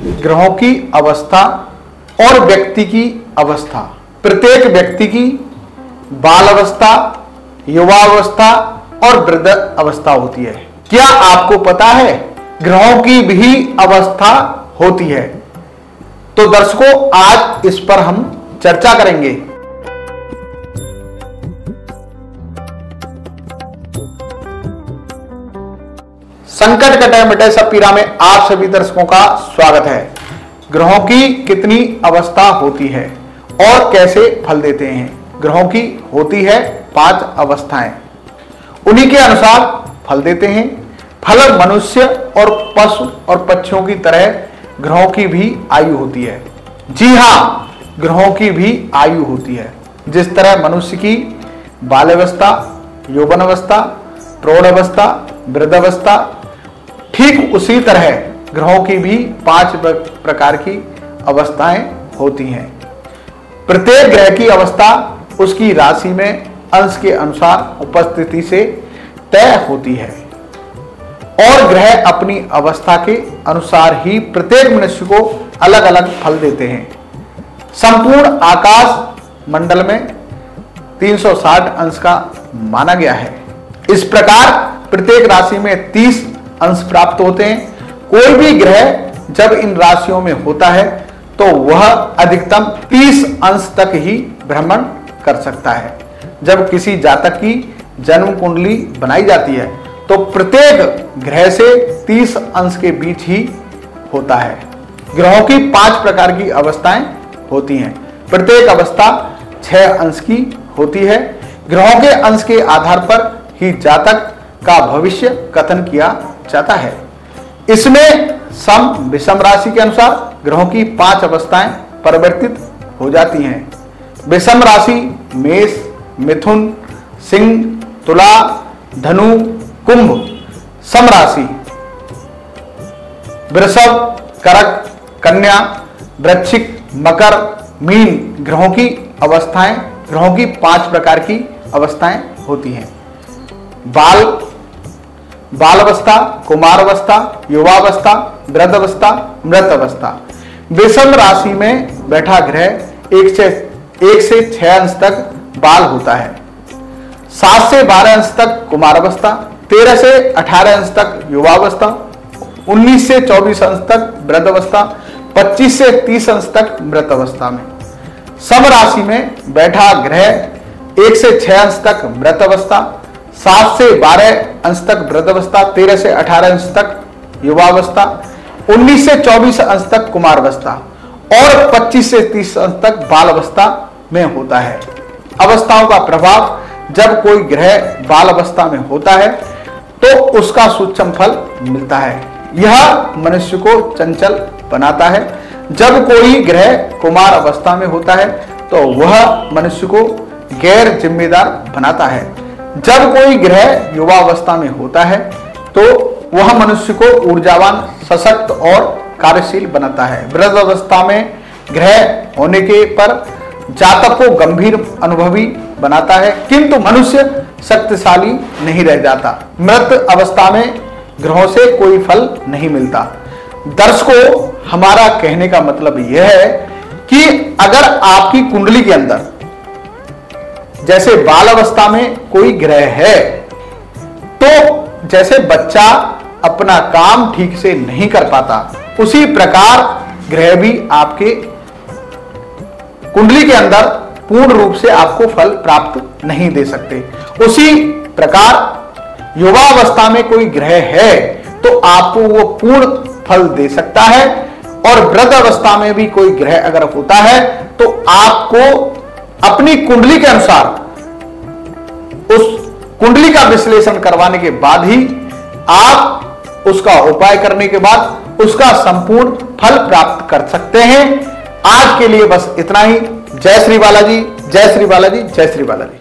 ग्रहों की अवस्था और व्यक्ति की अवस्था। प्रत्येक व्यक्ति की बाल अवस्था, युवावस्था और वृद्ध अवस्था होती है। क्या आपको पता है ग्रहों की भी अवस्था होती है? तो दर्शकों, आज इस पर हम चर्चा करेंगे। संकट कटे मिटे सब पीरा में आप सभी दर्शकों का स्वागत है। ग्रहों की कितनी अवस्था होती है और कैसे फल देते हैं? ग्रहों की होती है 5 अवस्थाएं, उन्हीं के अनुसार फल देते हैं। फल मनुष्य और पशु और पक्षियों की तरह ग्रहों की भी आयु होती है। जी हां, ग्रहों की भी आयु होती है। जिस तरह मनुष्य की बाल्यावस्था, यौवन अवस्था, प्रौढ़ अवस्था, वृद्ध अवस्था, ठीक उसी तरह ग्रहों की भी 5 प्रकार की अवस्थाएं होती हैं। प्रत्येक ग्रह की अवस्था उसकी राशि में अंश के अनुसार उपस्थिति से तय होती है और ग्रह अपनी अवस्था के अनुसार ही प्रत्येक मनुष्य को अलग अलग फल देते हैं। संपूर्ण आकाश मंडल में 360 अंश का माना गया है। इस प्रकार प्रत्येक राशि में 30 अंश प्राप्त होते हैं। कोई भी ग्रह जब इन राशियों में होता है तो वह अधिकतम 30 अंश तक ही भ्रमण कर सकता है। जब किसी जातक की जन्म कुंडली बनाई जाती है तो प्रत्येक ग्रह से 30 अंश के बीच ही होता है। ग्रहों की 5 प्रकार की अवस्थाएं होती हैं। प्रत्येक अवस्था 6 अंश की होती है। ग्रहों के अंश के आधार पर ही जातक का भविष्य कथन किया जाता है। इसमें सम विषम राशि के अनुसार ग्रहों की 5 अवस्थाएं परिवर्तित हो जाती हैं। विषम राशि मेष, मिथुन, सिंह, तुला, धनु, कुंभ। सम राशि वृषभ, कर्क, कन्या, वृश्चिक, मकर, मीन। ग्रहों की अवस्थाएं, ग्रहों की 5 प्रकार की अवस्थाएं होती हैं। बाल अवस्था, कुमार अवस्था, युवावस्था, वृद्ध अवस्था, मृत अवस्था। विषम राशि में बैठा ग्रह 1 से 6 अंश तक बाल होता है। 7 से 12 अंश तक कुमार अवस्था, 13 से 18 अंश तक युवावस्था, 19 से 24 अंश तक वृद्ध अवस्था, 25 से 30 अंश तक मृत अवस्था में। सम राशि में बैठा ग्रह 1 से 6 अंश तक मृत अवस्था, 7 से 12 अंश तक वृद्ध अवस्था, 13 से 18 अंश तक युवावस्था, 19 से 24 अंश तक कुमार अवस्था और 25 से 30 अंश तक बाल अवस्था में होता है। अवस्थाओं का प्रभाव, जब कोई ग्रह बाल अवस्था में होता है तो उसका सूक्ष्म फल मिलता है। यह मनुष्य को चंचल बनाता है। जब कोई ग्रह कुमार अवस्था में होता है तो वह मनुष्य को गैर जिम्मेदार बनाता है। जब कोई ग्रह युवावस्था में होता है तो वह मनुष्य को ऊर्जावान, सशक्त और कार्यशील बनाता है। वृद्ध अवस्था में ग्रह होने के पर जातक को गंभीर अनुभवी बनाता है, किंतु मनुष्य शक्तिशाली नहीं रह जाता। मृत अवस्था में ग्रहों से कोई फल नहीं मिलता। दर्शकों, हमारा कहने का मतलब यह है कि अगर आपकी कुंडली के अंदर जैसे बाल अवस्था में कोई ग्रह है तो जैसे बच्चा अपना काम ठीक से नहीं कर पाता, उसी प्रकार ग्रह भी आपके कुंडली के अंदर पूर्ण रूप से आपको फल प्राप्त नहीं दे सकते। उसी प्रकार युवावस्था में कोई ग्रह है तो आपको वो पूर्ण फल दे सकता है और वृद्ध अवस्था में भी कोई ग्रह अगर होता है तो आपको अपनी कुंडली के अनुसार उस कुंडली का विश्लेषण करवाने के बाद ही आप उसका उपाय करने के बाद उसका संपूर्ण फल प्राप्त कर सकते हैं। आज के लिए बस इतना ही। जय श्री बालाजी, जय श्री बालाजी, जय श्री बालाजी।